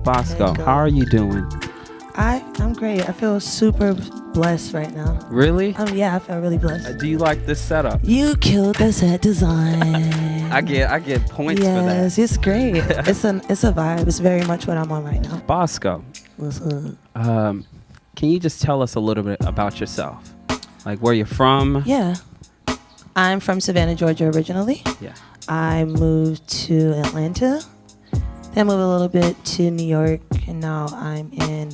Bosco, how are you doing? I'm great. I feel super blessed right now. Really? Yeah, I feel really blessed. Do you like this setup? You killed the set design. I get points for that. Yes, it's great. It's a vibe. It's very much what I'm on right now. Bosco, What's up? can you just tell us a little bit about yourself? Like where you're from? Yeah. I'm from Savannah, Georgia originally. Yeah. I moved to Atlanta. Then moved a little bit to New York, and now I'm in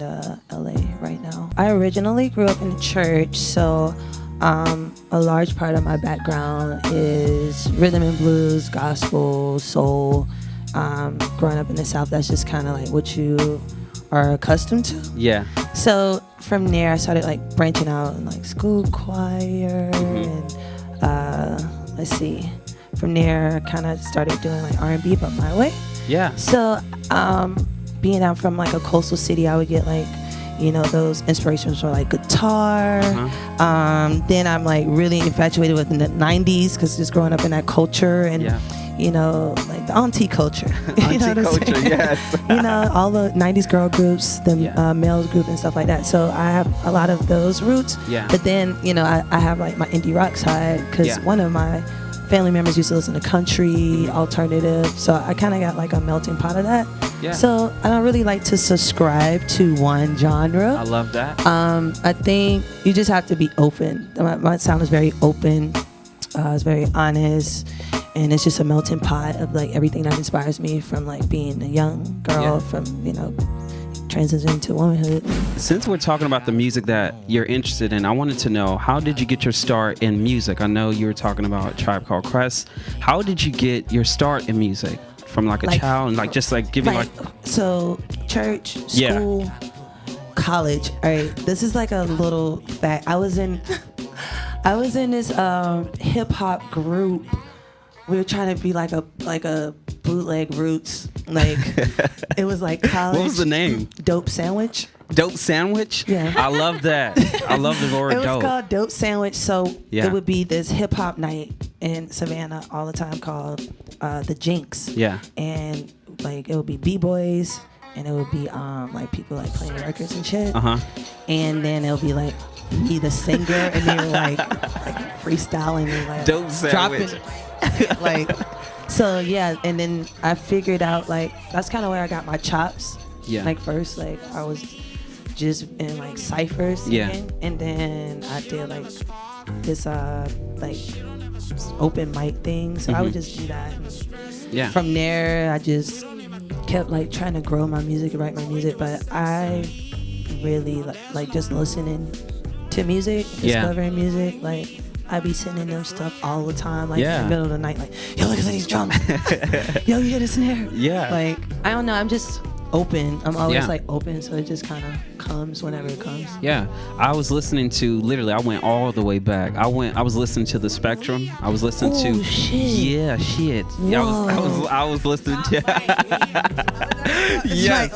LA right now. I originally grew up in the church, so a large part of my background is rhythm and blues, gospel, soul. Growing up in the South, that's just kind of like what you are accustomed to. Yeah. So from there, I started like branching out in like school choir, and let's see. From there, I kind of started doing like R&B, but my way. Yeah. So, being out from like a coastal city, I would get like, those inspirations for like guitar. Then I'm like really infatuated with the 90s because just growing up in that culture and, like the auntie culture. Auntie culture, yes. All the 90s girl groups, the males group and stuff like that. So I have a lot of those roots. Yeah. But then, I have like my indie rock side because one of my family members used to listen to country, alternative, so I kind of got like a melting pot of that. Yeah. So I don't really like to subscribe to one genre. I love that. I think you just have to be open. My sound is very open. It's very honest, and it's just a melting pot of like everything that inspires me from like being a young girl from transitioning to womanhood. Since we're talking about the music that you're interested in, I wanted to know, how did you get your start in music? I know you were talking about Tribe Called Quest. How did you get your start in music from like a child and like just like giving like so church, school, college. All right, this is like a little fact. I was in this hip hop group. We were trying to be like a bootleg roots. Like it was like college. What was the name? Dope Sandwich. Dope Sandwich? Yeah. I love that. I love the word dope. It was called Dope Sandwich. So it would be this hip hop night in Savannah all the time called the Jinx. Yeah. And like it would be B-boys and it would be like people like playing records and shit. And then it'll be like me the singer and they were like freestyling and like Dope Sandwich. dropping like so and then I figured out like that's kind of where I got my chops. Like first like I was just in like ciphers singing, and then I did like this like open mic thing, so I would just do that and from there I just kept like trying to grow my music and write my music, but I really like just listening to music, discovering music. Like I be sending them stuff all the time, like in the middle of the night, like, yo, look at these drums. Yo, you hear the snare? Yeah. Like, I don't know, I'm just open. I'm always like open, so it just kind of comes whenever it comes. Yeah. I was listening to, literally, I went all the way back. I was listening to The Spectrum. I was listening to... shit. Yeah, shit. Yeah, I was listening to... Yes.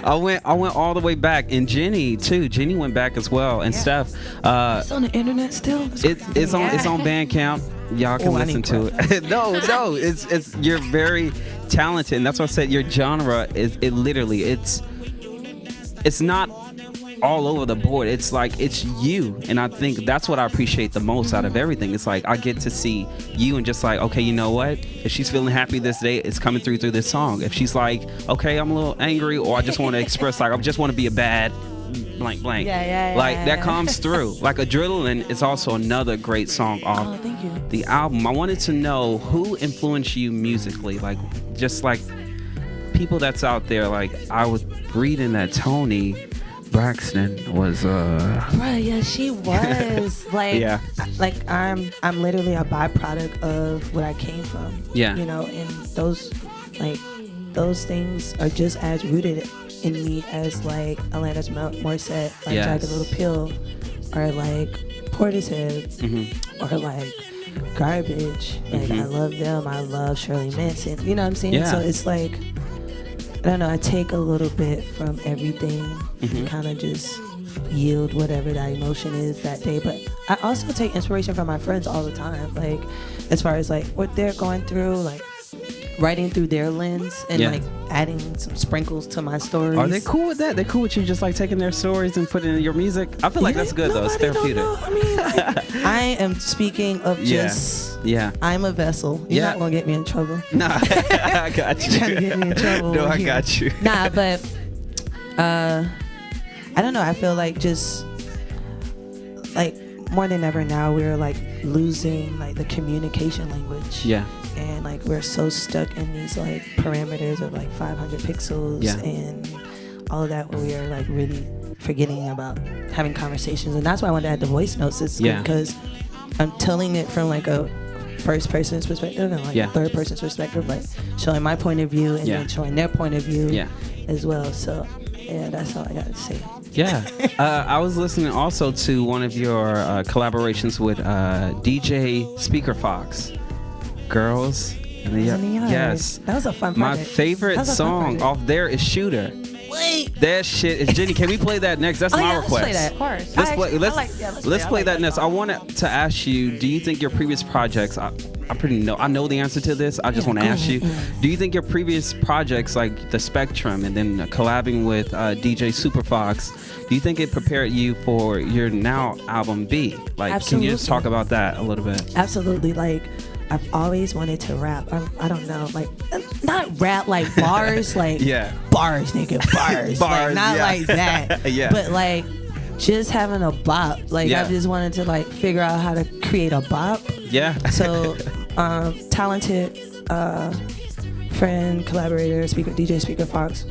I went all the way back, and Jenny too. Jenny went back as well and stuff. It's on the internet still. It's on Bandcamp. Y'all can listen to it. No, it's you're very talented, and that's why I said your genre is it's not all over the board. It's like it's you, and I think that's what I appreciate the most out of everything. It's like I get to see you and just like, okay, you know what, if she's feeling happy this day, it's coming through this song. If she's like, okay, I'm a little angry, or I just want to express like I just want to be a bad blank that comes through. Like Adrenaline is also another great song off the album. I wanted to know who influenced you musically, like just like people that's out there. Like I was reading that Toni Braxton was right, yeah, she was like like I'm literally a byproduct of what I came from, and those things are just as rooted in me as like Alanis Morissette, like Jagged Little Pill, or like Portishead, or like Garbage. Like I love them. I love Shirley Manson. You know what I'm saying? So it's like, I don't know, I take a little bit from everything and kind of just yield whatever that emotion is that day. But I also take inspiration from my friends all the time, like as far as like what they're going through. Like writing through their lens and like adding some sprinkles to my stories. Are they cool with that? They cool with you just like taking their stories and putting in your music? I feel like that's good though. It's therapeutic. I mean, I am speaking of just. Yeah. I'm a vessel. You're not gonna get me in trouble. Nah, I got you. You're trying to get me in trouble. No, I got you. Nah, but I don't know. I feel like just like more than ever now we're like losing like the communication language. Yeah. And like we're so stuck in these like parameters of like 500 pixels and all of that, where we are like really forgetting about having conversations. And that's why I wanted to add the voice notes. It's because I'm telling it from like a first person's perspective and like a third person's perspective, like showing my point of view and then showing their point of view as well. So yeah, that's all I got to say. Yeah. I was listening also to one of your collaborations with DJ Speaker Fox. Girls in the Yard. Yes. That was a fun project. My favorite song off there is Shooter. Wait. That shit is Jenny. Can we play that next? That's my request. Let's play that. Of course. Let's play that next. I wanted to ask you, do you think your previous projects, I know the answer to this. I just want to ask you, do you think your previous projects like The Spectrum and then collabing with DJ Super Fox, do you think it prepared you for your now album B? Like, Absolutely. Can you just talk about that a little bit? Absolutely. Like, I've always wanted to rap. I don't know, like not rap like bars, like bars, nigga, bars, like, not like that. But like just having a bop. Like I just wanted to like figure out how to create a bop. Yeah. So talented friend, collaborator, speaker, DJ Speaker Fox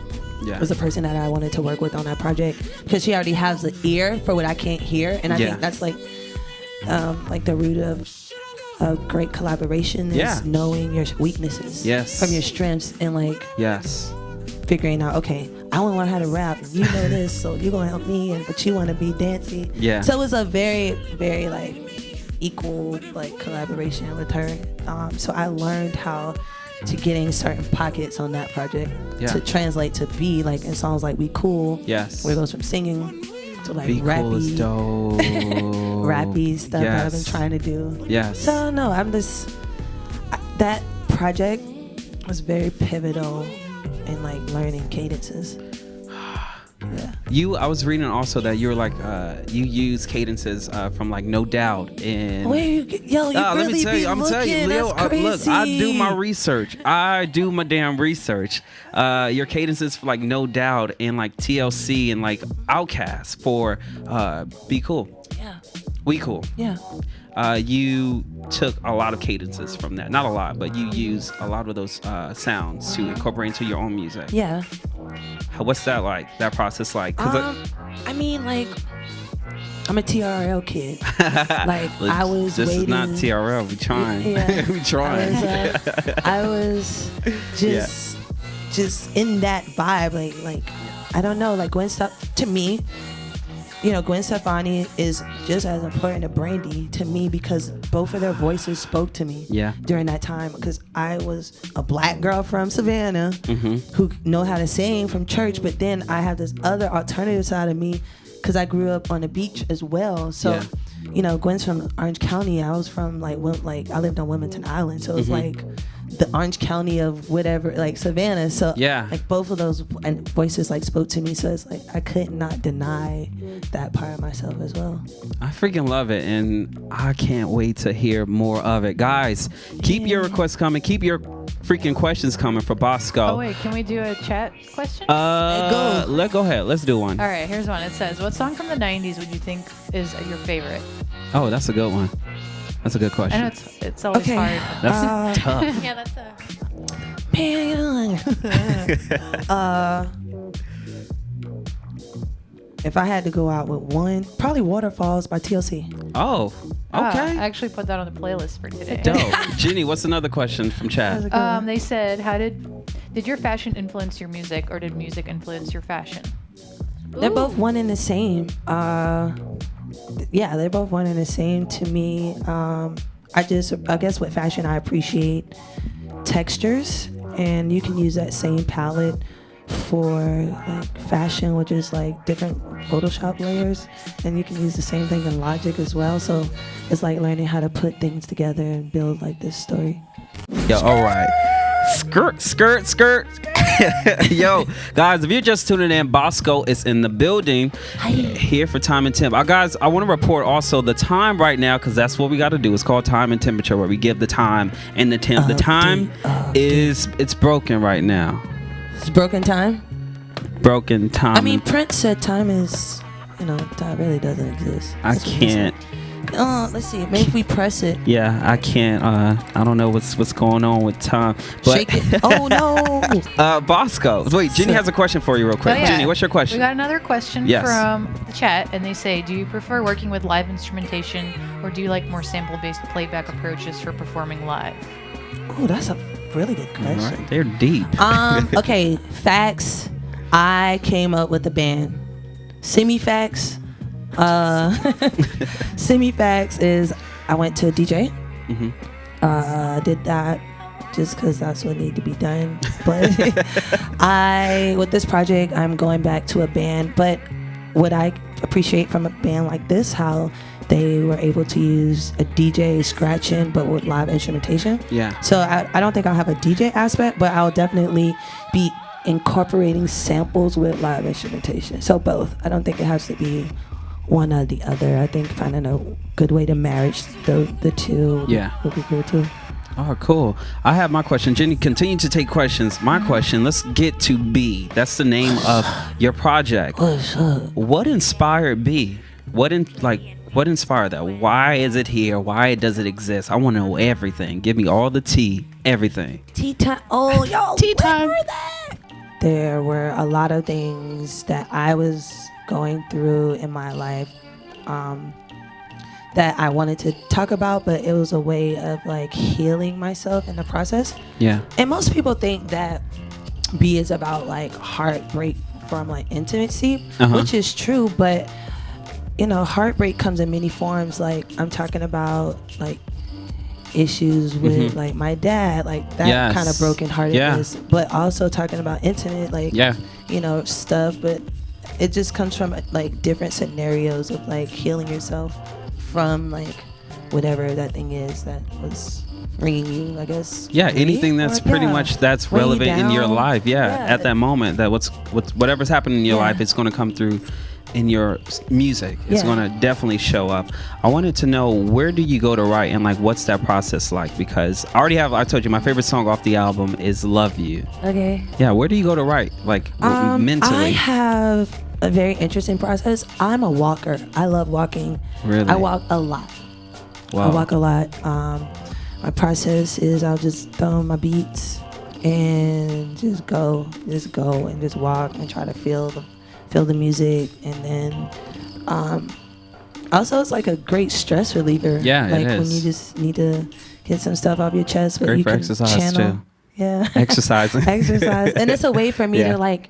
was the person that I wanted to work with on that project, because she already has the ear for what I can't hear, and I think that's like the root of a great collaboration is knowing your weaknesses from your strengths, and like figuring out, okay, I want to learn how to rap, and you know this, so you're gonna help me, but you want to be dancey. So it was a very, very like equal like collaboration with her. So I learned how to get in certain pockets on that project to translate to be like in songs like We Cool, where it goes from singing to like Be rappy, Cool is dope. rappy stuff that I've been trying to do. So no, I'm just that project was very pivotal in like learning cadences. I was reading also that you were like you use cadences from like No Doubt and you really let me tell you, I'm telling you, Leo, look, I do my research. I do my damn research. Your cadences for like No Doubt and like TLC and like Outkast for Be Cool. We Cool. You took a lot of cadences from that. Not a lot, but you use a lot of those sounds to incorporate into your own music. What's that like? That process like? I mean, like, I'm a TRL kid. Like, I was this waiting. This is not TRL. We trying. We trying. I was just in that vibe. Like I don't know. Like Gwen to me, Gwen Stefani is just as important to Brandy to me, because both of their voices spoke to me during that time, because I was a black girl from Savannah who know how to sing from church, but then I have this other alternative side of me because I grew up on the beach as well. So, Gwen's from Orange County. I was from I lived on Wilmington Island. So it's like the Orange County of whatever, like Savannah. So like both of those voices like spoke to me. So it's like I could not deny that part of myself as well. I freaking love it, and I can't wait to hear more of it. Guys, keep your requests coming. Keep your freaking questions coming for Bosco. Oh wait, can we do a chat question? Go ahead. Let's do one. All right, here's one. It says, what song from the 90s would you think is your favorite? Oh, that's a good one. That's a good question. I know it's always hard. That's tough. Yeah, that's a... If I had to go out with one, probably Waterfalls by TLC. Oh, okay. I actually put that on the playlist for today. Dope. Ginny, what's another question from chat? They said, how did your fashion influence your music, or did music influence your fashion? They're both one and the same. They're both one and the same to me. I guess with fashion, I appreciate textures, and you can use that same palette for like fashion, which is like different Photoshop layers, and you can use the same thing in Logic as well. So it's like learning how to put things together and build like this story. Yo, all right. Skirt. Yo, guys, if you're just tuning in, Bosco is in the building. Here for Time and Temp. Guys, I want to report also the time right now, because that's what we got to do. It's called Time and Temperature, where we give the time and the temp. The time it's broken right now. It's broken time? Broken time. I mean, Prince said time is, time really doesn't exist. I can't. Let's see. Maybe if we press it. Yeah, I can't. I don't know what's going on with time. But shake it. Oh no. Bosco. Wait, Jenny has a question for you real quick. Oh, yeah. Jenny, what's your question? We got another question from the chat, and they say, do you prefer working with live instrumentation, or do you like more sample-based playback approaches for performing live? Oh, that's a really good question. Right, they're deep. Okay, facts. I came up with the band. Semi-facts. Semi-facts is I went to a DJ. Did that just because that's what needed to be done. But with this project, I'm going back to a band. But what I appreciate from a band like this, how they were able to use a DJ scratching, but with live instrumentation. Yeah. So I don't think I'll have a DJ aspect, but I'll definitely be incorporating samples with live instrumentation. So both. I don't think it has to be one or the other. I think finding a good way to marry the two would be good too. Oh, cool. I have my question. Jenny, continue to take questions. My question, let's get to B. That's the name of your project. What's up? What inspired B? What inspired that? Why is it here? Why does it exist? I want to know everything. Give me all the tea, everything. Tea time. Oh, y'all. Tea time. There were a lot of things that I was going through in my life that I wanted to talk about, but it was a way of like healing myself in the process. Yeah. And most people think that B is about like heartbreak from like intimacy, which is true, but heartbreak comes in many forms. Like I'm talking about like issues with like my dad, like that kind of brokenheartedness, but also talking about intimate, like stuff, but it just comes from like different scenarios of like healing yourself from like whatever that thing is that was ringing you, I guess. Yeah, anything that's pretty much that's relevant in your life. At that moment, that whatever's happening in your life, it's going to come through in your music. It's going to definitely show up. I wanted to know, where do you go to write, and like what's that process like? Because I told you my favorite song off the album is Love You. Okay. Yeah, where do you go to write, like mentally? I have a very interesting process. I'm a walker. I love walking. Really? I walk a lot. Wow. I walk a lot. My process is I'll just throw my beats and just go and just walk and try to feel the music, and then also it's like a great stress reliever. Yeah, like it is. when you just need to get some stuff off your chest, but Great you for can exercise channel. too. Yeah, Exercising. and it's a way for me to like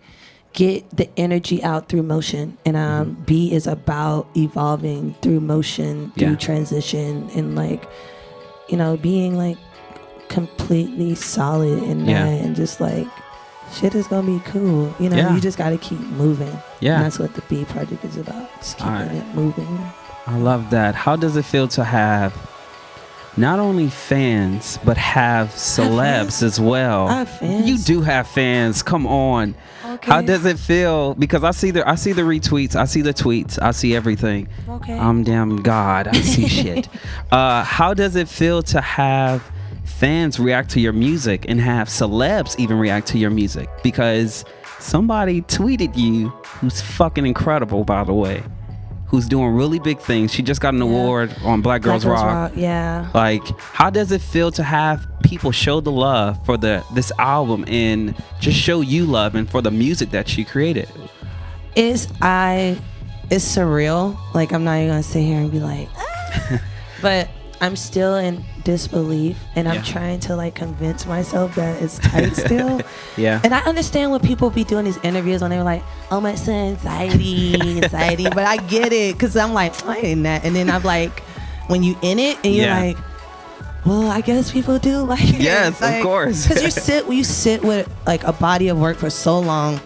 get the energy out through motion. And B is about evolving through motion, through transition, and like being like completely solid in that, and just like shit is gonna be cool. You just gotta keep moving. Yeah. And that's what the B project is about. Just keeping it moving. I love that. How does it feel to have not only fans, but have celebs as well? I have fans. You do have fans. Come on. Okay. How does it feel? Because I see the retweets, I see the tweets, I see everything. Okay. I'm damn God. I see shit. How does it feel to have fans react to your music and have celebs even react to your music? Because somebody tweeted you, who's fucking incredible, by the way, who's doing really big things. She just got an award on Black Girls Rock. Yeah. Like, how does it feel to have people show the love for this album and just show you love and for the music that you created? It's surreal. Like, I'm not even gonna sit here and be like, but I'm still in disbelief, and I'm trying to like convince myself that it's tight still. Yeah. And I understand when people be doing these interviews when they're like, oh my son, anxiety, but I get it, because I'm like, I ain't that. And then I'm like, when you in it and you're like, well, I guess people do like it. Yes, like, of course. Because you sit with like a body of work for so long,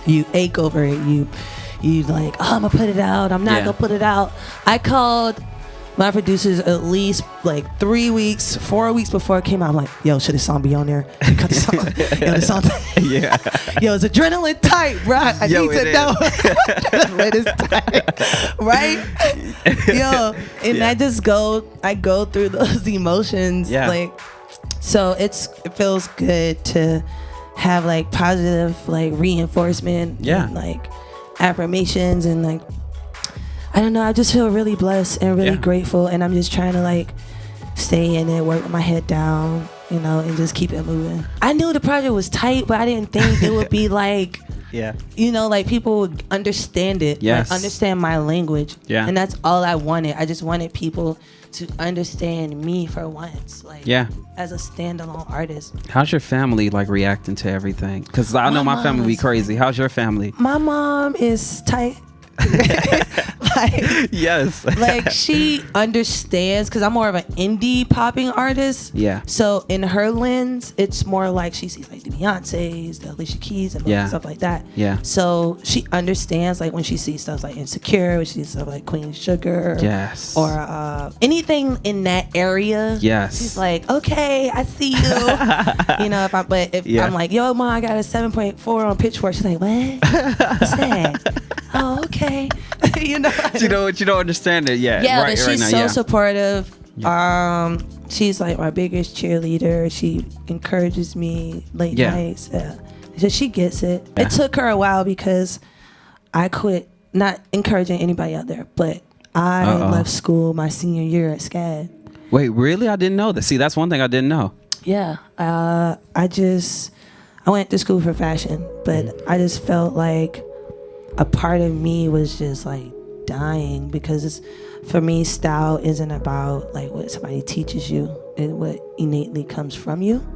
you ache over it. You like, oh, I'm gonna put it out. I'm not gonna put it out. I called my producers at least like 3 weeks, 4 weeks before it came out. I'm like, yo, should this song be on there? Cut the song. Yo, the song. Yeah. Yo, it's adrenaline tight, bro. I need to know. Adrenaline is tight, right? Yo, and I go through those emotions, like. So it feels good to have like positive like reinforcement, and, like affirmations, and like I don't know, I just feel really blessed and really grateful, and I'm just trying to like stay in it, work with my head down, you know, and just keep it moving. I knew the project was tight, but I didn't think it would be like you know, like people would understand it, like understand my language, and that's all I wanted. I just wanted people to understand me for once, like as a standalone artist. How's your family like reacting to everything? Because I know my family be crazy. How's your family? My mom is tight. Like, yes. Like she understands, because I'm more of an indie popping artist. So in her lens, it's more like she sees like the Beyoncés, the Alicia Keys, and stuff like that. So she understands like when she sees stuff like Insecure, when she sees stuff like Queen Sugar, or anything in that area. She's like, okay, I see you. You know, if I'm like, yo, mom, I got a 7.4 on Pitchfork, she's like, what? What's that? Oh, okay. You know, you don't understand it yet. Yeah, but she's so supportive. She's like my biggest cheerleader. She encourages me late nights. So she gets it. It took her a while because I quit, not encouraging anybody out there, but I left school my senior year at SCAD. Wait, really? I didn't know that. See, that's one thing I didn't know. Yeah, I went to school for fashion, but I just felt like a part of me was just like dying, because for me, style isn't about like what somebody teaches you and what innately comes from you.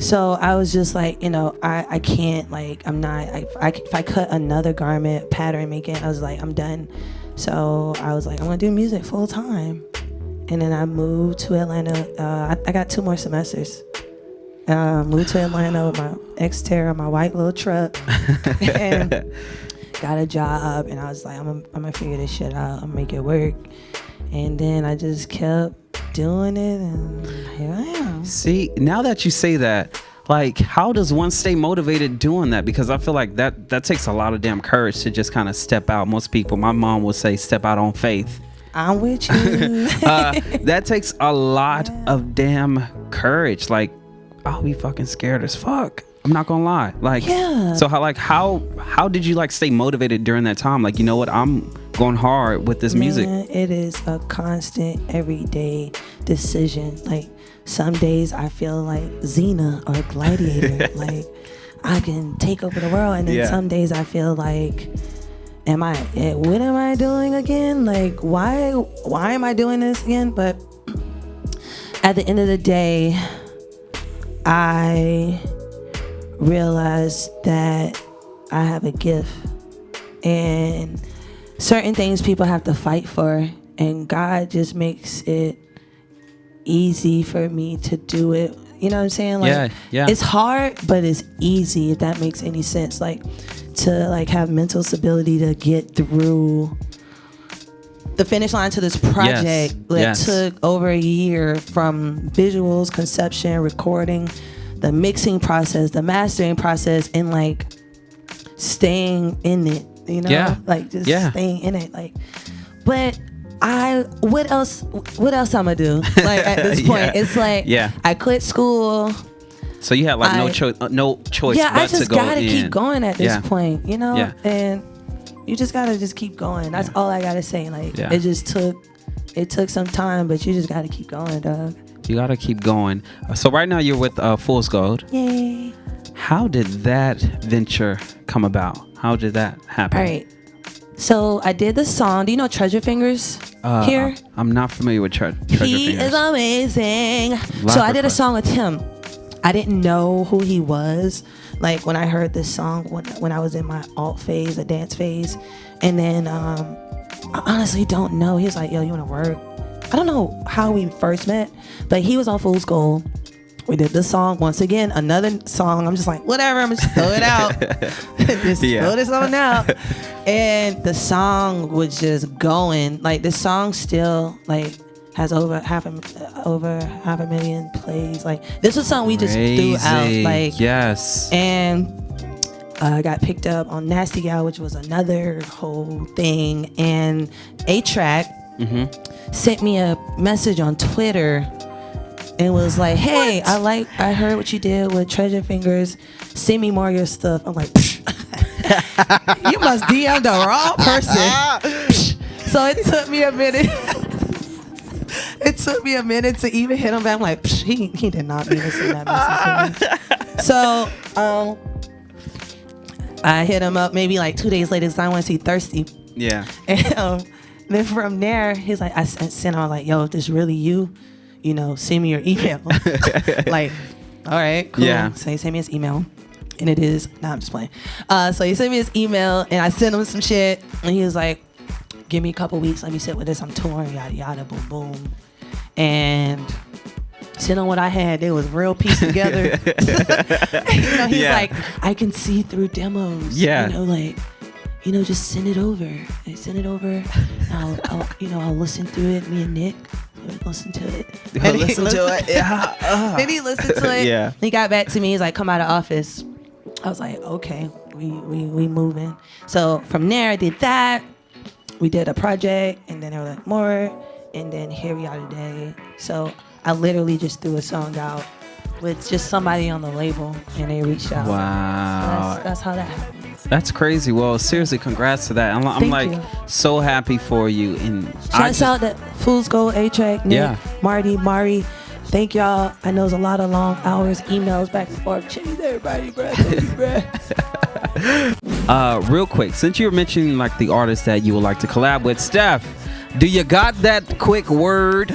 So I was just like, you know, I can't, like, if I cut another garment, pattern making, I was like, I'm done. So I was like, I'm gonna do music full time. And then I moved to Atlanta. I got 2 more semesters. Moved to Atlanta with my Xterra, my white little truck, and got a job. And I was like, I'm gonna figure this shit out. I'm gonna make it work. And then I just kept doing it, and here I am. See, now that you say that, like, how does one stay motivated doing that? Because I feel like that takes a lot of damn courage to just kind of step out. Most people, my mom would say, step out on faith. I'm with you. That takes a lot of damn courage. Like, I'll be fucking scared as fuck. I'm not gonna lie. Like, so how did you like stay motivated during that time? Like, you know what? I'm going hard with this music. It is a constant, everyday decision. Like, some days I feel like Xena or Gladiator. Like, I can take over the world. And then some days I feel like, what am I doing again? Like, why am I doing this again? But at the end of the day, I realized that I have a gift, and certain things people have to fight for, and God just makes it easy for me to do it. You know what I'm saying? Like, it's hard, but it's easy, if that makes any sense. Like, to like have mental stability to get through the finish line to this project that took over a year, from visuals, conception, recording, the mixing process, the mastering process, and like staying in it, you know, like just staying in it. Like, but what else I'm gonna do? Like, at this point, it's like, I quit school. So you had like no choice but to go in. I just gotta keep going at this point, you know, and you just gotta just keep going. That's all I gotta say. Like, it took some time, but you just gotta keep going, dog. You gotta keep going. So right now you're with Fool's Gold. Yay. How did that venture come about? How did that happen? All right. So I did the song. Do you know Treasure Fingers here? I'm not familiar with Treasure Fingers. He is amazing. So I did a song with him. I didn't know who he was. Like, when I heard this song, when I was in my alt phase, the dance phase. And then I honestly don't know. He was like, yo, you want to work? I don't know how we first met, but he was on Fool's Gold. We did this song. Once again, another song. I'm just like, whatever. I'm just throw it out. Just throw this on out. And the song was just going. Like, the song still, like, has over half a million plays. Like, this was something we just threw out. Like, yes. And I got picked up on Nasty Gal, which was another whole thing. And A-Track sent me a message on Twitter and was like, "Hey, I heard what you did with Treasure Fingers. Send me more of your stuff." I'm like, you must DM the wrong person. So it took me a minute. It took me a minute to even hit him back. I'm like, he did not mean to send that message to me. So I hit him up maybe like 2 days later because I want to see Thirsty. Yeah. And then from there, he's like, I sent him like, "Yo, if this really you, send me your email." Like, all right, cool. Yeah. So he sent me his email. And it is, I'm just playing. So he sent me his email and I sent him some shit. And he was like, "Give me a couple weeks. Let me sit with this. I'm touring, yada, yada, boom, boom." And sitting on what I had, they was real pieced together. He's like, "I can see through demos." Yeah. Just send it over. And send it over. I'll listen through it. Me and Nick listen to it. And listen to it. Yeah. Then he listened to it. Yeah. He got back to me. He's like, "Come out of office." I was like, "Okay, we moving." So from there, I did that. We did a project, and then there were like more, and then here we are today. So I literally just threw a song out with just somebody on the label, and they reached out. Wow. So that's how that happened. That's crazy. Well, seriously, congrats to that. I'm like you. so happy for you. And Shouts out that Fool's Gold, A-Track, Nick, Marty, Mari. Thank y'all. I know it's a lot of long hours, emails back and forth. Change everybody, bro. Real quick, since you were mentioning like the artists that you would like to collab with, Steph, do you got that quick word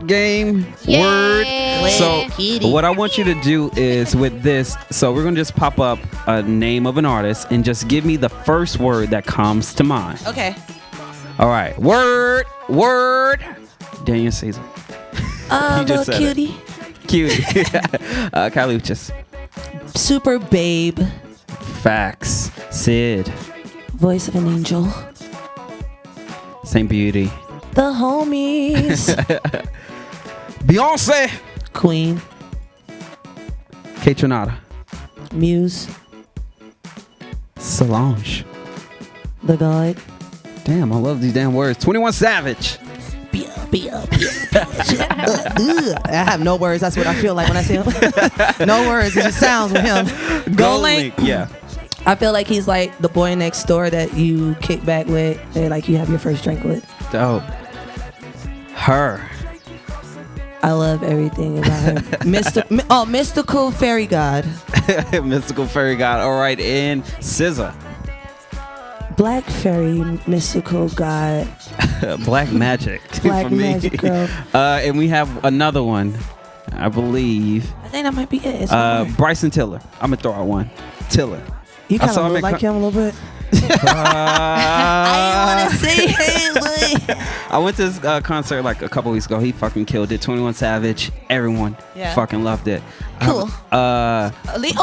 game? Yay. Word. So what I want you to do is with this, so we're gonna just pop up a name of an artist and just give me the first word that comes to mind. Okay. All right. Word. Daniel Caesar. You just said cutie. Cutie. Kaluchis. Super babe. Facts. Sid. Voice of an angel. Same beauty. The homies. Beyonce. Queen. Kate Tronada. Muse. Solange. The God. Damn, I love these damn words. 21 Savage. I have no words. That's what I feel like when I see him. No words. It just sounds with him. Gold Link. Yeah. I feel like he's like the boy next door that you kick back with and like you have your first drink with. Dope. Her. I love everything about her. Mystical Fairy God. Mystical Fairy God. All right. And SZA. Black Fairy Mystical God. Black Magic. Black Magic girl. And we have another one, I believe. I think that might be it. Bryson Tiller. I'm going to throw out one. Tiller. You kind of look like him a little bit. I didn't want to say it. I went to this concert like a couple weeks ago. He fucking killed it. 21 Savage. Everyone fucking loved it. Cool. The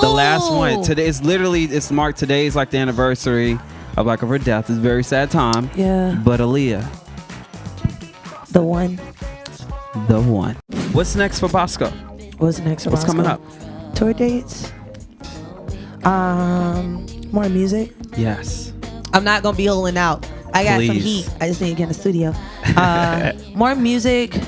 last one. Today is literally, it's marked, today is like the anniversary of like of her death. It's a very sad time. Yeah. But Aaliyah. The one. What's next for Bosco? What's next for Bosco? What's coming up? Tour dates. More music. Yes. I'm not gonna be holding out. I got some heat. I just need to get in the studio. More music.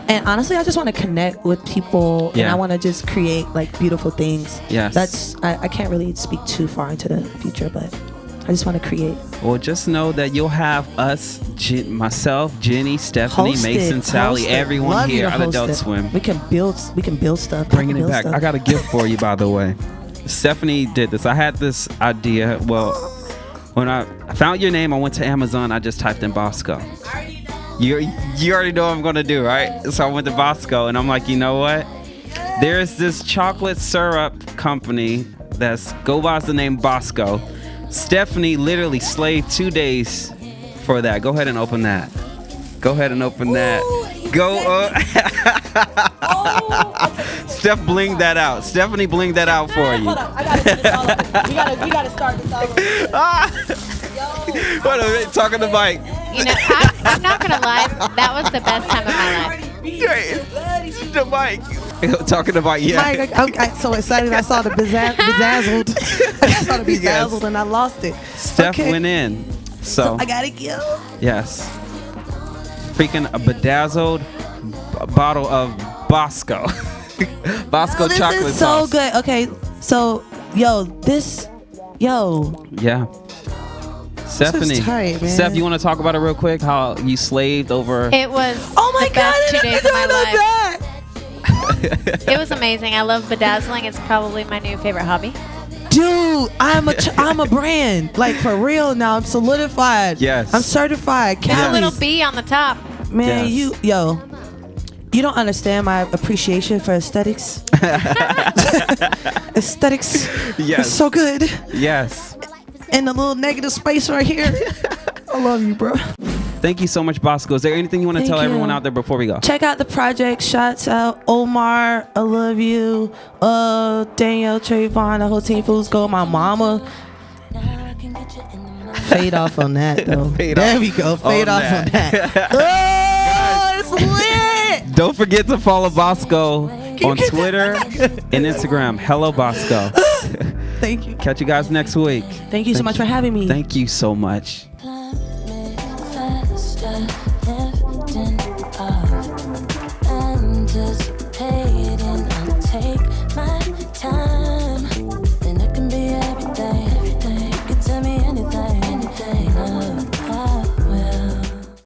And honestly, I just want to connect with people, and I want to just create like beautiful things. Yes. I can't really speak too far into the future, but I just want to create. Well, just know that you'll have us, myself, Jenny, Stephanie, Mason, Sally, everyone Love here at host Adult it. Swim. We can build stuff. Bringing it back. I got a gift for you, by the way. Stephanie did this. I had this idea. Well, when I found your name, I went to Amazon. I just typed in Bosco. You already know what I'm gonna do, right? So I went to Bosco, and I'm like, you know what? There's this chocolate syrup company that's go by the name Bosco. Stephanie literally slaved 2 days for that. Go ahead and open that. Steph blinged that out. Stephanie blinged that out for you. Hold on, I gotta do this all over. We gotta start this all over. What are they talking to Mike? You know, I'm not gonna lie, that was the best time of my life. The Mike. Talking about Mike, I'm so excited. I saw the bedazzled. I saw the bedazzled and I lost it. Steph went in. So I gotta go. Yes. Freaking a bedazzled bottle of Bosco. Bosco chocolate This is sauce. so good. Okay, so Yeah. Stephanie, tight, man. Steph, you want to talk about it real quick? How you slaved over? It was my the God, best 2 days of my life. that. It was amazing. I love bedazzling. It's probably my new favorite hobby. Dude, I'm a brand. Like, for real now. I'm solidified. Yes. I'm certified. There's a Callie's. little bee on the top. Man, Yes. you don't understand my appreciation for aesthetics. Aesthetics. Yes. It's so good. Yes. And the little negative space right here. I love you, bro. Thank you so much, Bosco. Is there anything you want to Thank tell you. everyone out there before we go? Check out the project. Shots out Omar. I love you. Danielle, Trayvon, the whole team. Fools go. My mama. Fade off on that though. There we go. Fade off on that. Oh, it's lit. Don't forget to follow Bosco on Twitter and Instagram. Hello, Bosco. Thank you. Catch you guys next week. Thank you so much for having me. Thank you so much. Faster, lifting up.